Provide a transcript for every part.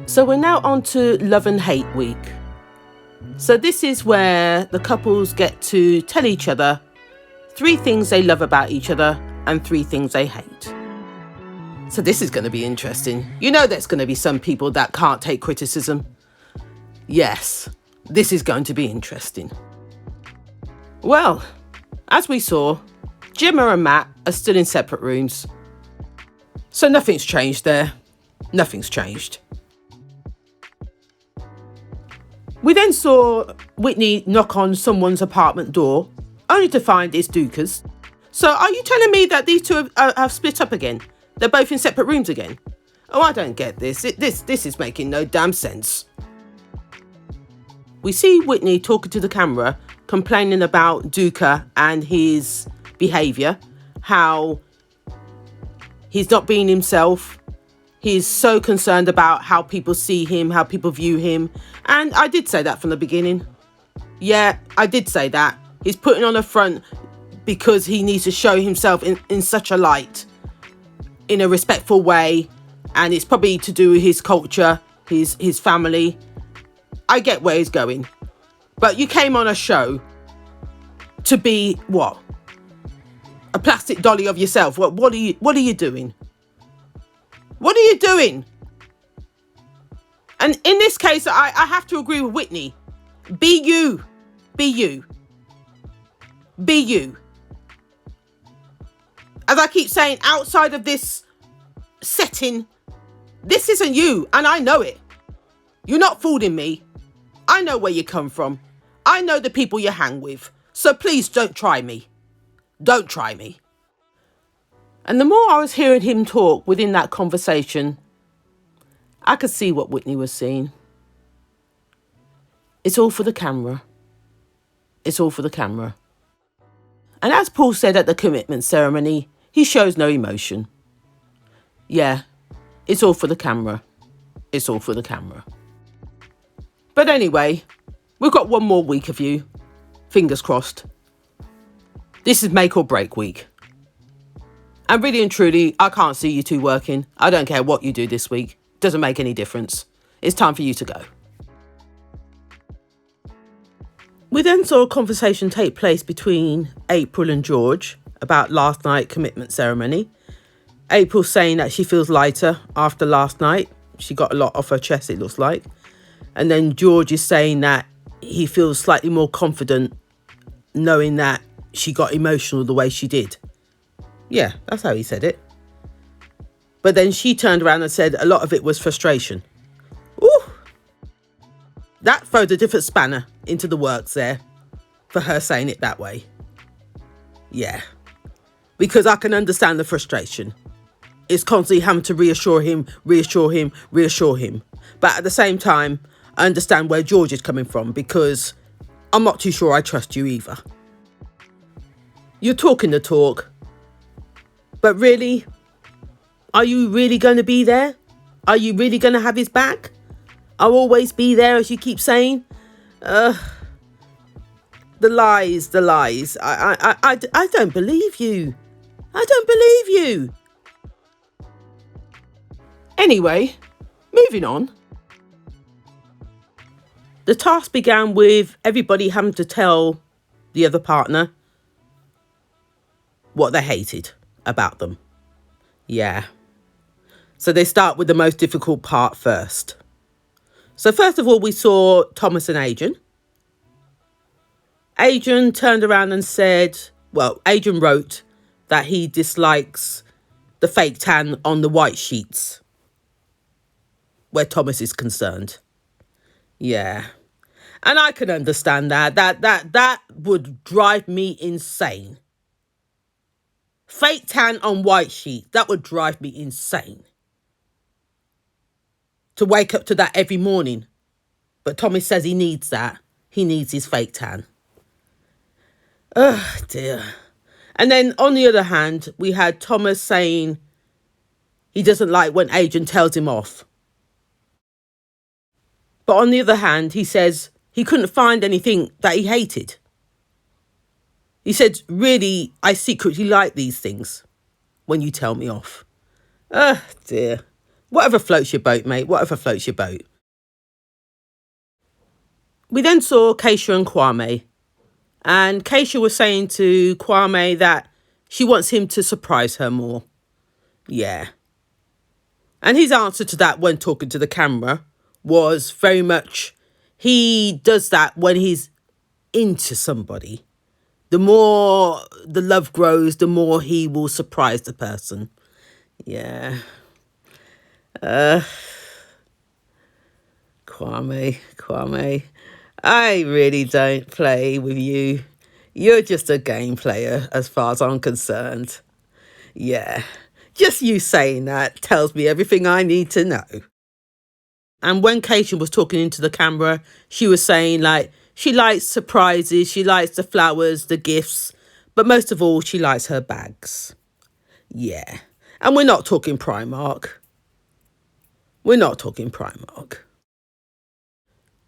So we're now on to Love and Hate Week. So this is where the couples get to tell each other 3 things they love about each other and 3 things they hate. So this is going to be interesting. You know there's going to be some people that can't take criticism. Yes, this is going to be interesting. Well, as we saw, Gemma and Matt are still in separate rooms. So nothing's changed there. Nothing's changed. We then saw Whitney knock on someone's apartment door, only to find it's Duca's. So are you telling me that these two have split up again? They're both in separate rooms again? Oh, I don't get this. This is making no damn sense. We see Whitney talking to the camera, complaining about Duca and his behaviour, how he's not being himself. He's so concerned about how people see him, how people view him. And I did say that from the beginning. Yeah, I did say that. He's putting on a front because he needs to show himself in such a light, in a respectful way. And it's probably to do with his culture, his family. I get where he's going. But you came on a show to be what? A plastic dolly of yourself. What are you doing? What are you doing? And in this case, I have to agree with Whitney. Be you. Be you. Be you. As I keep saying, outside of this setting, this isn't you, and I know it. You're not fooling me. I know where you come from. I know the people you hang with. So please don't try me. Don't try me. And the more I was hearing him talk within that conversation, I could see what Whitney was seeing. It's all for the camera. It's all for the camera. And as Paul said at the commitment ceremony, he shows no emotion. Yeah, it's all for the camera. It's all for the camera. But anyway, we've got one more week of you. Fingers crossed. This is make or break week. And really and truly, I can't see you two working. I don't care what you do this week. Doesn't make any difference. It's time for you to go. We then saw a conversation take place between April and George about last night's commitment ceremony. April saying that she feels lighter after last night. She got a lot off her chest, it looks like. And then George is saying that he feels slightly more confident knowing that she got emotional the way she did. Yeah, that's how he said it. But then she turned around and said a lot of it was frustration. Ooh. That throws a different spanner into the works there for her saying it that way. Yeah. Because I can understand the frustration. It's constantly having to reassure him. But at the same time, I understand where George is coming from because I'm not too sure I trust you either. You're talking the talk. But really, are you really going to be there? Are you really going to have his back? I'll always be there, as you keep saying. The lies. I don't believe you. I don't believe you. Anyway, moving on. The task began with everybody having to tell the other partner what they hated about them. Yeah. So they start with the most difficult part first. So first of all, we saw Thomas and Adrian. Adrian turned around and said, well, Adrian wrote that he dislikes the fake tan on the white sheets where Thomas is concerned. Yeah. And I can understand that. That would drive me insane. Fake tan on white sheet. That would drive me insane. To wake up to that every morning. But Thomas says he needs that. He needs his fake tan. Oh, dear. And then on the other hand, we had Thomas saying he doesn't like when Adrian tells him off. But on the other hand, he says he couldn't find anything that he hated. He said, really, I secretly like these things when you tell me off. Oh, dear. Whatever floats your boat, mate. Whatever floats your boat. We then saw Keisha and Kwame. And Keisha was saying to Kwame that she wants him to surprise her more. Yeah. And his answer to that when talking to the camera was very much, he does that when he's into somebody. The more the love grows, the more he will surprise the person. Yeah. Kwame, I really don't play with you. You're just a game player as far as I'm concerned. Yeah, just you saying that tells me everything I need to know. And when Keisha was talking into the camera, she was saying like, she likes surprises, she likes the flowers, the gifts, but most of all, she likes her bags. Yeah, and we're not talking Primark. We're not talking Primark.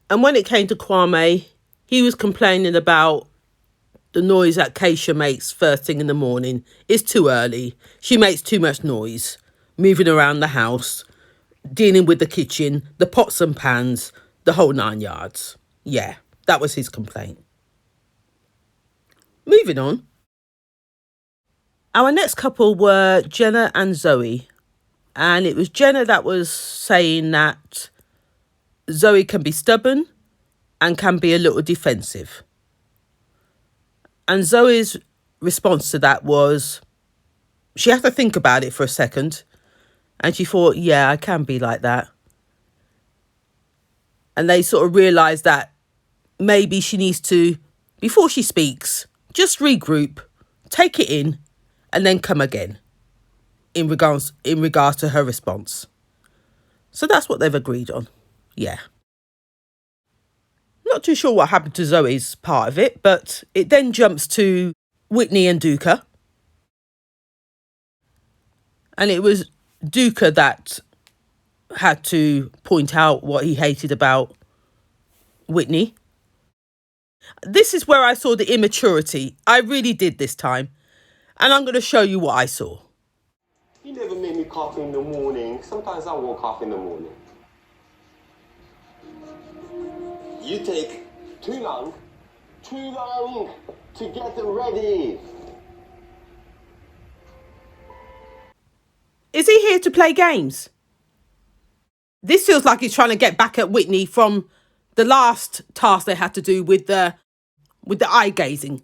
And when it came to Kwame, he was complaining about the noise that Keisha makes first thing in the morning. It's too early. She makes too much noise, moving around the house, dealing with the kitchen, the pots and pans, the whole 9 yards. Yeah, that was his complaint. Moving on. Our next couple were Jenna and Zoe. And it was Jenna that was saying that Zoe can be stubborn and can be a little defensive. And Zoe's response to that was, she had to think about it for a second. And she thought, yeah, I can be like that. And they sort of realised that maybe she needs to, before she speaks, just regroup, take it in, and then come again in regards to her response. So that's what they've agreed on. Yeah. Not too sure what happened to Zoe's part of it, but it then jumps to Whitney and Duca. And it was Duca that had to point out what he hated about Whitney. This is where I saw the immaturity. I really did this time. And I'm going to show you what I saw. You never make me coffee in the morning. Sometimes I want coffee in the morning. You take too long to get them ready. Is he here to play games? This feels like he's trying to get back at Whitney from the last task they had to do with the eye gazing.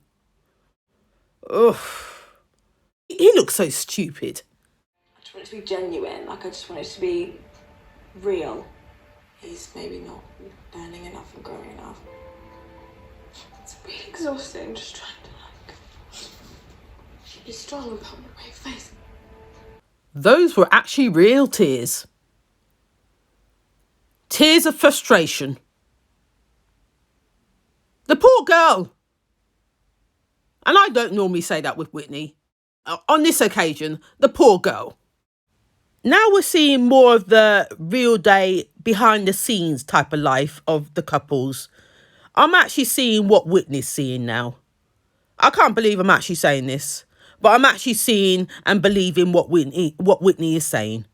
Ugh. He looks so stupid. I just want it to be genuine. Like, I just want it to be real. He's maybe not learning enough and growing enough. It's really exhausting just trying to, be strong and put on a brave face. Those were actually real tears. Tears of frustration. The poor girl. And I don't normally say that with Whitney. On this occasion, the poor girl. Now we're seeing more of the real day, behind the scenes type of life of the couples. I'm actually seeing what Whitney's seeing now. I can't believe I'm actually saying this, but I'm actually seeing and believing what Whitney is saying.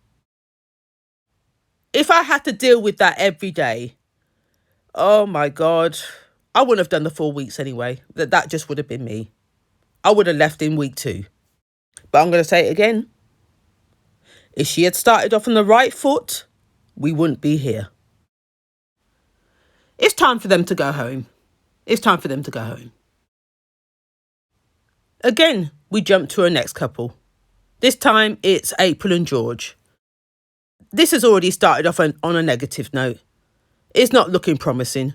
If I had to deal with that every day, oh my God, I wouldn't have done the 4 weeks anyway. That just would have been me. I would have left in week 2. But I'm going to say it again. If she had started off on the right foot, we wouldn't be here. It's time for them to go home. It's time for them to go home. Again, we jump to our next couple. This time it's April and George. This has already started off on a negative note. It's not looking promising.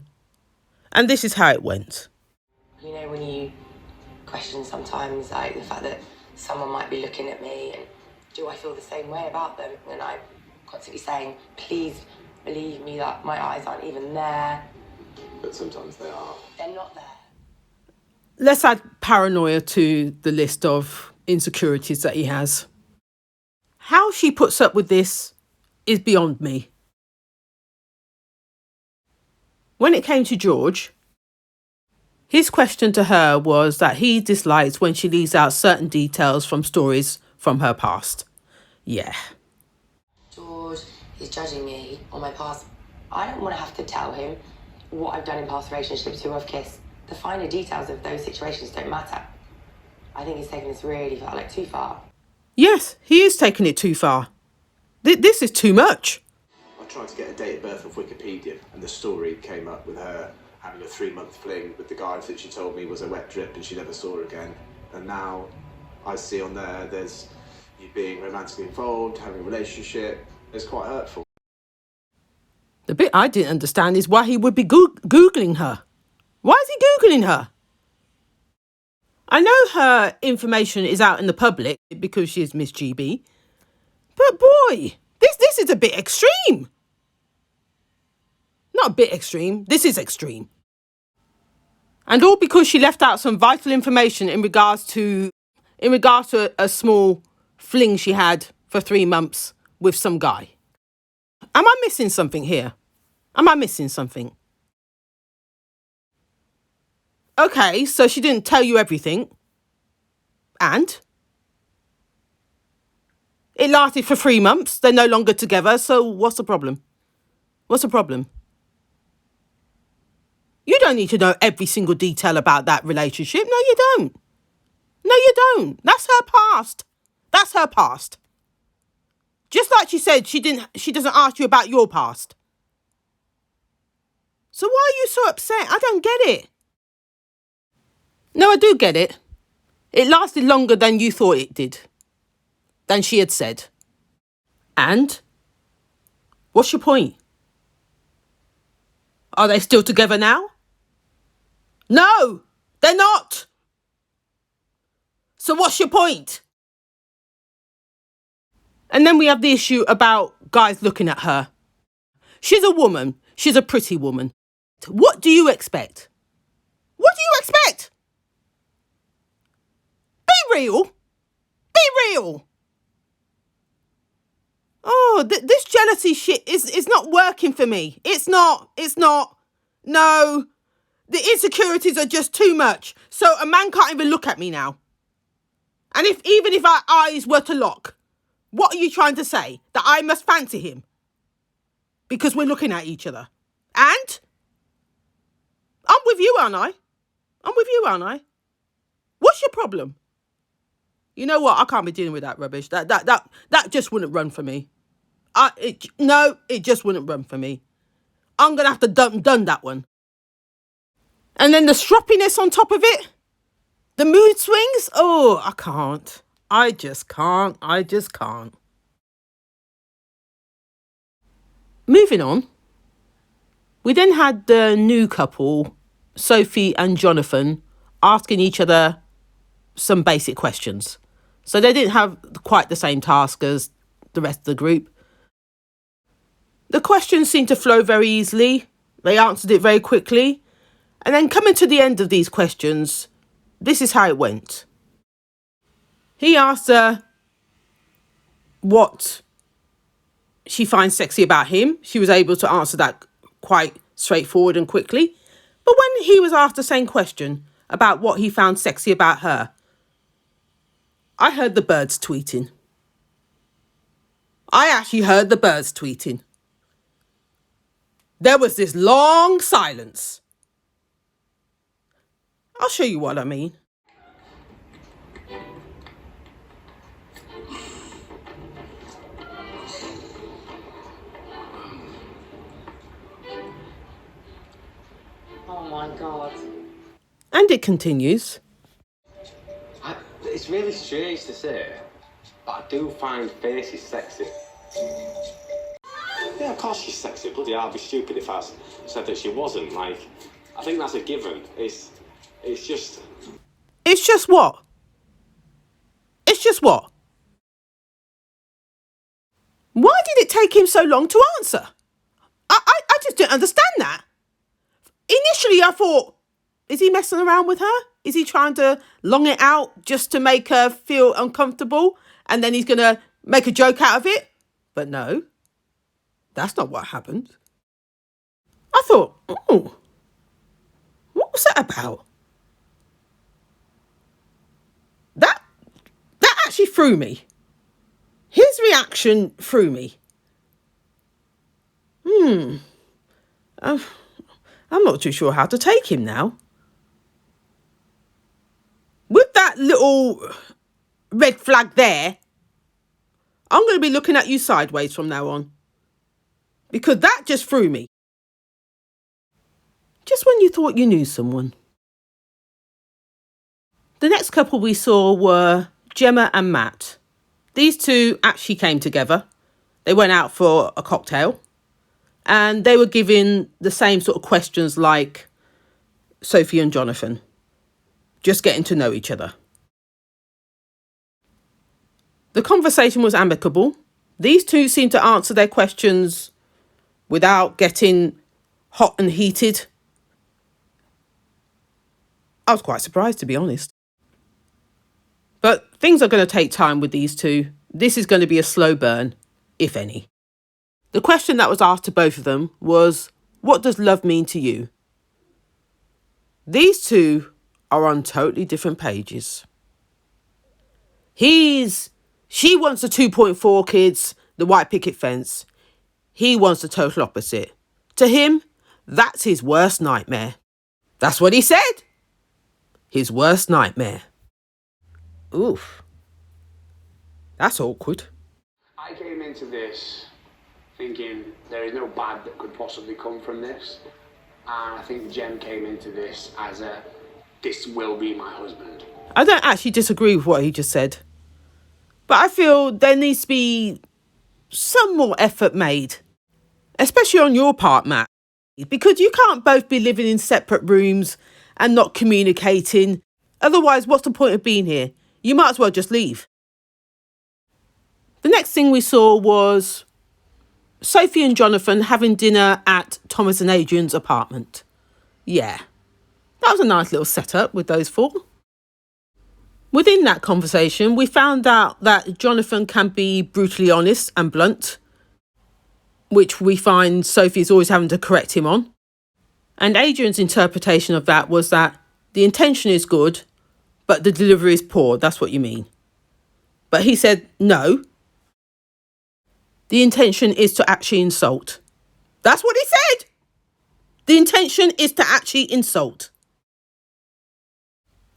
And this is how it went. You know, when you question sometimes, like, the fact that someone might be looking at me and do I feel the same way about them? And I'm constantly saying, please believe me that my eyes aren't even there. But sometimes they are. They're not there. Let's add paranoia to the list of insecurities that he has. How she puts up with this is beyond me. When it came to George, his question to her was that he dislikes when she leaves out certain details from stories from her past. Yeah. George is judging me on my past. I don't want to have to tell him what I've done in past relationships, who I've kissed. The finer details of those situations don't matter. I think he's taken this really far, like too far. Yes, he is taking it too far. This is too much. I tried to get a date of birth off Wikipedia, and the story came up with her having a 3-month fling with the guy that she told me was a wet drip and she never saw again. And now I see on there's you being romantically involved, having a relationship. It's quite hurtful. The bit I didn't understand is why he would be Googling her. Why is he Googling her? I know her information is out in the public because she's Miss GB. But boy, this is a bit extreme. Not a bit extreme. This is extreme. And all because she left out some vital information in regards to a small fling she had for 3 months with some guy. Am I missing something here? Am I missing something? Okay, so she didn't tell you everything. And? It lasted for 3 months. They're no longer together. So what's the problem? What's the problem? You don't need to know every single detail about that relationship. No, you don't. No, you don't. That's her past. That's her past. Just like she said, she doesn't ask you about your past. So why are you so upset? I don't get it. No, I do get it. It lasted longer than you thought it did. Than she had said. And? What's your point? Are they still together now? No, they're not. So what's your point? And then we have the issue about guys looking at her. She's a woman. She's a pretty woman. What do you expect? What do you expect? Be real. Be real. Oh, this jealousy shit is not working for me. It's not. No. The insecurities are just too much. So a man can't even look at me now. And even if our eyes were to lock, what are you trying to say? That I must fancy him? Because we're looking at each other. And? I'm with you, aren't I? I'm with you, aren't I? What's your problem? You know what? I can't be dealing with that rubbish. That just wouldn't run for me. It just wouldn't run for me. I'm going to have to done that one. And then the stroppiness on top of it. The mood swings. Oh, I can't. I just can't. Moving on. We then had the new couple, Sophie and Jonathan, asking each other some basic questions. So they didn't have quite the same task as the rest of the group. The questions seemed to flow very easily. They answered it very quickly. And then coming to the end of these questions, this is how it went. He asked her what she finds sexy about him. She was able to answer that quite straightforward and quickly. But when he was asked the same question about what he found sexy about her, I heard the birds tweeting. I actually heard the birds tweeting. There was this long silence. I'll show you what I mean. Oh my God. And it continues. It's really strange to say, but I do find faces sexy. Yeah, of course she's sexy. Bloody hell, I'd be stupid if I said that she wasn't. Like, I think that's a given. It's just... It's just what? It's just what? Why did it take him so long to answer? I just didn't understand that. Initially, I thought, is he messing around with her? Is he trying to long it out just to make her feel uncomfortable? And then he's going to make a joke out of it? But no, that's not what happened. I thought, oh, what was that about? That actually threw me. His reaction threw me. I'm not too sure how to take him now. With that little red flag there, I'm going to be looking at you sideways from now on. Because that just threw me. Just when you thought you knew someone. The next couple we saw were Gemma and Matt. These two actually came together. They went out for a cocktail. And they were given the same sort of questions like Sophie and Jonathan. Just getting to know each other. The conversation was amicable. These two seemed to answer their questions without getting hot and heated. I was quite surprised, to be honest. But things are going to take time with these two. This is going to be a slow burn, if any. The question that was asked to both of them was, what does love mean to you? These two are on totally different pages. She wants the 2.4 kids, the white picket fence. He wants the total opposite. To him, that's his worst nightmare. That's what he said. His worst nightmare. Oof. That's awkward. I came into this thinking there is no bad that could possibly come from this. And I think Jem came into this as this will be my husband. I don't actually disagree with what he just said. But I feel there needs to be some more effort made. Especially on your part, Matt. Because you can't both be living in separate rooms and not communicating. Otherwise, what's the point of being here? You might as well just leave. The next thing we saw was Sophie and Jonathan having dinner at Thomas and Adrian's apartment. Yeah, that was a nice little setup with those four. Within that conversation, we found out that Jonathan can be brutally honest and blunt, which we find Sophie's always having to correct him on. And Adrian's interpretation of that was that the intention is good, but the delivery is poor. That's what you mean. But he said, no. The intention is to actually insult. That's what he said. The intention is to actually insult.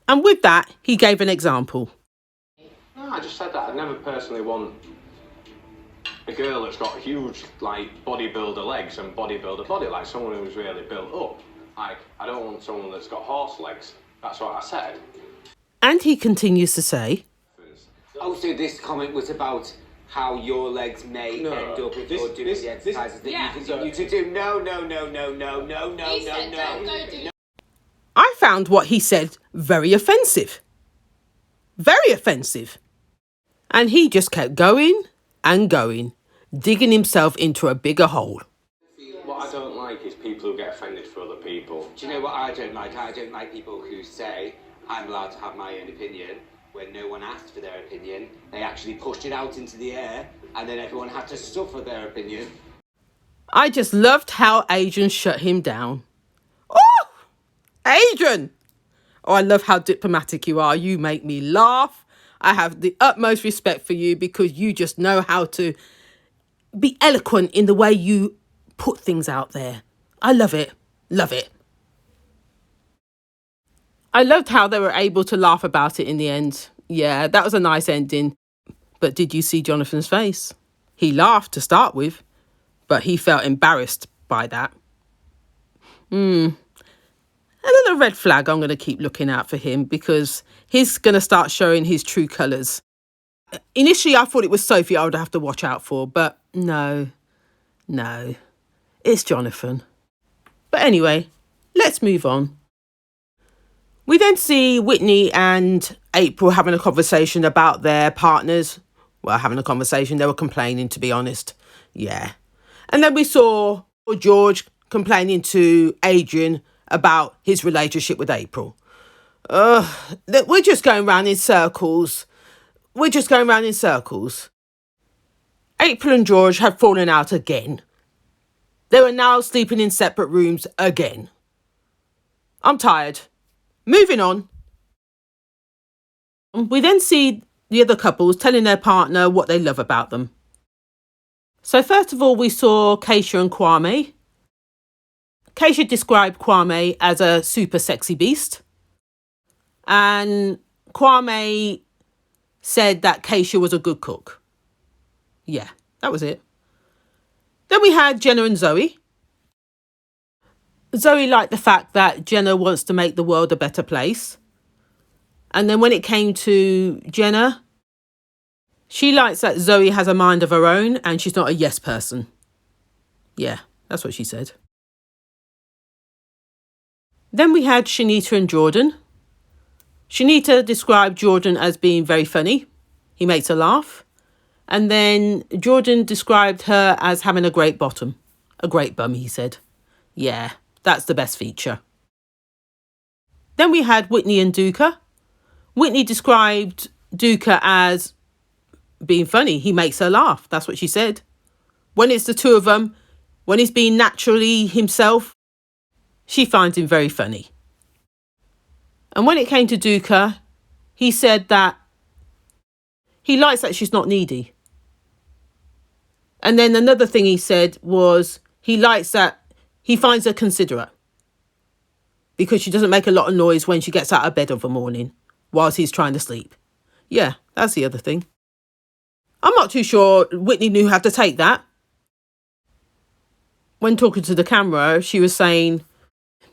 And with that, he gave an example. No, I just said that. I'd never personally want a girl that's got huge, bodybuilder legs and bodybuilder body, like someone who's really built up. I don't want someone that's got horse legs. That's what I said. And he continues to say, also, this comment was about how your legs may end up if you're doing the exercises that you continue to do. No. I found what he said very offensive. Very offensive. And he just kept going and going, digging himself into a bigger hole. What I don't like is people who get offended for other people. Do you know what I don't like? I don't like people who say, I'm allowed to have my own opinion, when no one asked for their opinion. They actually pushed it out into the air, and then everyone had to suffer their opinion. I just loved how Adrian shut him down. Oh, Adrian! Oh, I love how diplomatic you are. You make me laugh. I have the utmost respect for you because you just know how to be eloquent in the way you put things out there. I love it. Love it. I loved how they were able to laugh about it in the end. Yeah, that was a nice ending. But did you see Jonathan's face? He laughed to start with, but he felt embarrassed by that. A little red flag. I'm going to keep looking out for him because he's going to start showing his true colours. Initially, I thought it was Sophie I would have to watch out for, but no, it's Jonathan. But anyway, let's move on. We then see Whitney and April having a conversation about their partners. Well, having a conversation, they were complaining, to be honest. Yeah. And then we saw George complaining to Adrian about his relationship with April. We're just going round in circles. April and George had fallen out again. They were now sleeping in separate rooms again. I'm tired. Moving on. We then see the other couples telling their partner what they love about them. So first of all, we saw Keisha and Kwame. Keisha described Kwame as a super sexy beast. And Kwame said that Keisha was a good cook. Yeah, that was it. Then we had Jenna and Zoe. Zoe liked the fact that Jenna wants to make the world a better place. And then when it came to Jenna, she likes that Zoe has a mind of her own and she's not a yes person. Yeah, that's what she said. Then we had Shanita and Jordan. Shanita described Jordan as being very funny. He makes her laugh. And then Jordan described her as having a great bottom. A great bum, he said. Yeah, that's the best feature. Then we had Whitney and Duca. Whitney described Duca as being funny. He makes her laugh. That's what she said. When it's the two of them, when he's being naturally himself, she finds him very funny. And when it came to Duca, he said that he likes that she's not needy. And then another thing he said was he likes that he finds her considerate because she doesn't make a lot of noise when she gets out of bed of a morning whilst he's trying to sleep. Yeah, that's the other thing. I'm not too sure Whitney knew how to take that. When talking to the camera, she was saying,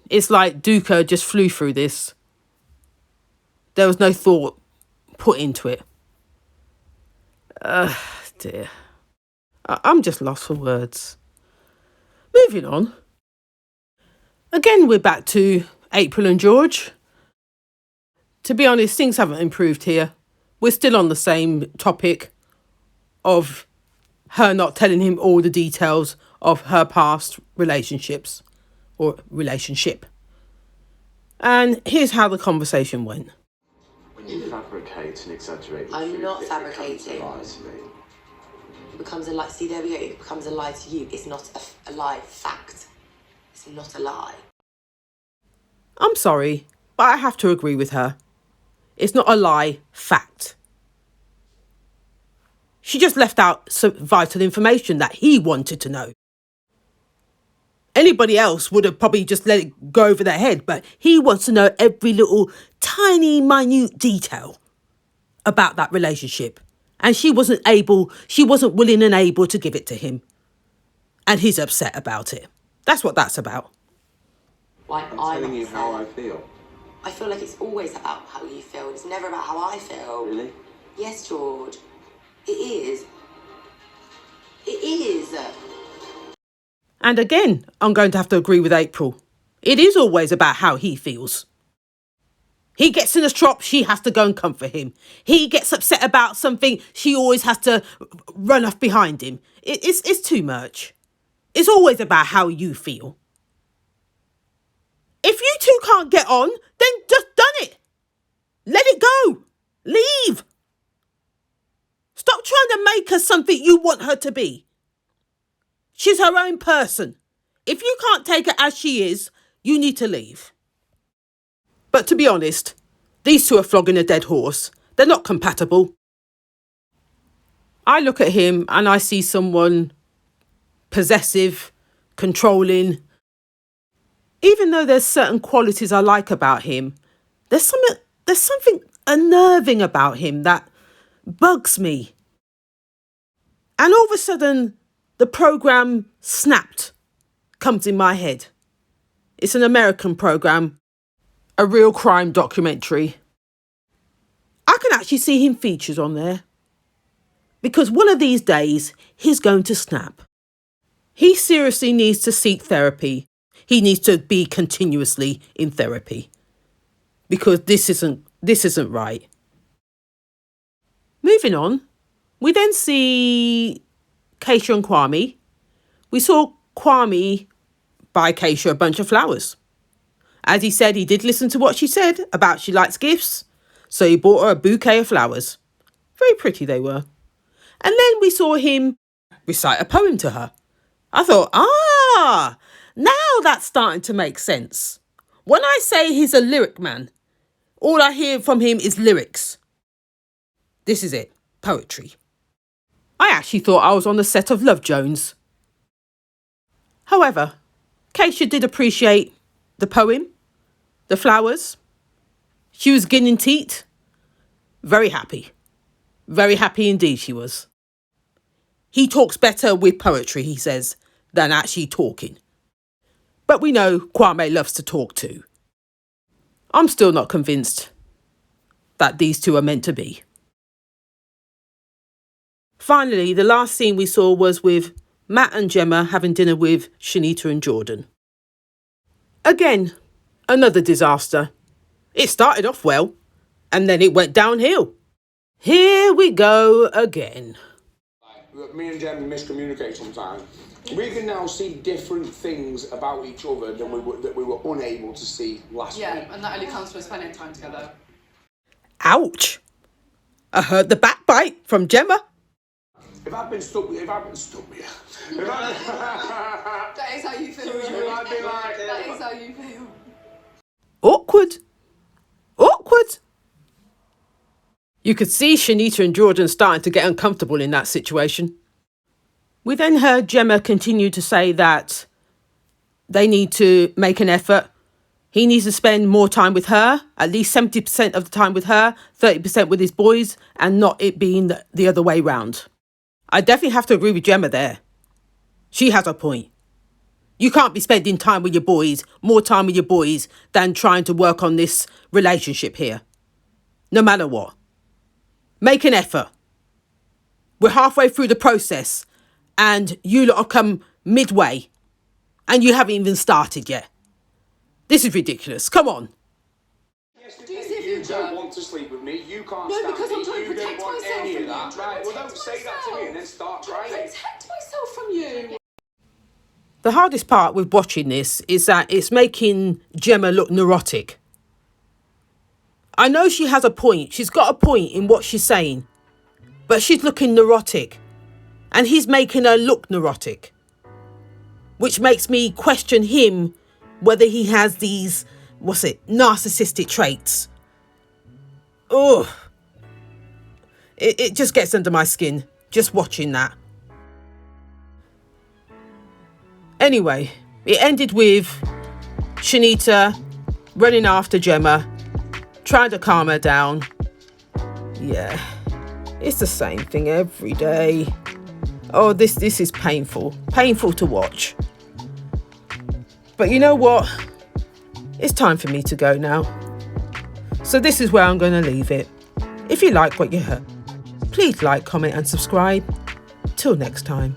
it's like Duca just flew through this. There was no thought put into it. Dear. I'm just lost for words. Moving on. Again, we're back to April and George. To be honest, things haven't improved here. We're still on the same topic of her not telling him all the details of her past relationships or relationship. And here's how the conversation went. When you fabricate and exaggerate the I'm truth, not it fabricating. becomes a lie to me. It becomes a lie. See, there we go. It becomes a lie to you. It's not a lie. Fact. It's not a lie. I'm sorry, but I have to agree with her. It's not a lie, fact. She just left out some vital information that he wanted to know. Anybody else would have probably just let it go over their head, but he wants to know every little tiny, minute detail about that relationship. And she wasn't willing and able to give it to him. And he's upset about it. That's what that's about. Why I'm telling you upset. how I feel. I feel like it's always about how you feel. It's never about how I feel. Really? Yes, George. It is. It is. And again, I'm going to have to agree with April. It is always about how he feels. He gets in a strop, she has to go and comfort him. He gets upset about something, she always has to run off behind him. It's too much. It's always about how you feel. If you two can't get on, then just done it. Let it go. Leave. Stop trying to make her something you want her to be. She's her own person. If you can't take her as she is, you need to leave. But to be honest, these two are flogging a dead horse. They're not compatible. I look at him and I see someone possessive, controlling. Even though there's certain qualities I like about him, there's something unnerving about him that bugs me. And all of a sudden, the program Snapped comes in my head. It's an American program, a real crime documentary. I can actually see him featured on there. Because one of these days, he's going to snap. He seriously needs to seek therapy. He needs to be continuously in therapy. Because this isn't right. Moving on, we then see Keisha and Kwame. We saw Kwame buy Keisha a bunch of flowers. As he said, he did listen to what she said about she likes gifts. So he bought her a bouquet of flowers. Very pretty they were. And then we saw him recite a poem to her. I thought, now that's starting to make sense. When I say he's a lyric man, all I hear from him is lyrics. This is it, poetry. I actually thought I was on the set of Love Jones. However, Keisha did appreciate the poem, the flowers. She was grinning teeth. Very happy. Very happy indeed she was. He talks better with poetry, he says, than actually talking. But we know Kwame loves to talk too. I'm still not convinced that these two are meant to be. Finally, the last scene we saw was with Matt and Gemma having dinner with Shanita and Jordan. Again, another disaster. It started off well, and then it went downhill. Here we go again. Me and Jem miscommunicate sometimes. We can now see different things about each other than we were unable to see last week. Yeah, and that only comes from spending time together. Ouch! I heard the backbite from Gemma. If I've been stuck with you, That is how you feel. That is how you feel. Awkward. Awkward. You could see Shanita and Jordan starting to get uncomfortable in that situation. We then heard Gemma continue to say that they need to make an effort. He needs to spend more time with her, at least 70% of the time with her, 30% with his boys, and not it being the other way round. I definitely have to agree with Gemma there. She has a point. You can't be spending time with your boys, more time with your boys, than trying to work on this relationship here. No matter what. Make an effort. We're halfway through the process, and you lot have come midway, and you haven't even started yet. This is ridiculous. Come on. Do you see if you don't want to sleep with me, you can't No, stand because me, I'm trying to you don't protect want myself any from of that. you. Right, well don't say that to me and then start crying. Protect myself from you. The hardest part with watching this is that it's making Gemma look neurotic. I know she has a point. She's got a point in what she's saying. But she's looking neurotic. And he's making her look neurotic. Which makes me question him whether he has these, narcissistic traits. Ugh. It just gets under my skin, just watching that. Anyway, it ended with Shanita running after Gemma, trying to calm her down. Yeah, it's the same thing every day. Oh, this is painful. Painful to watch. But you know what? It's time for me to go now. So this is where I'm going to leave it. If you like what you heard, please like, comment and subscribe. Till next time.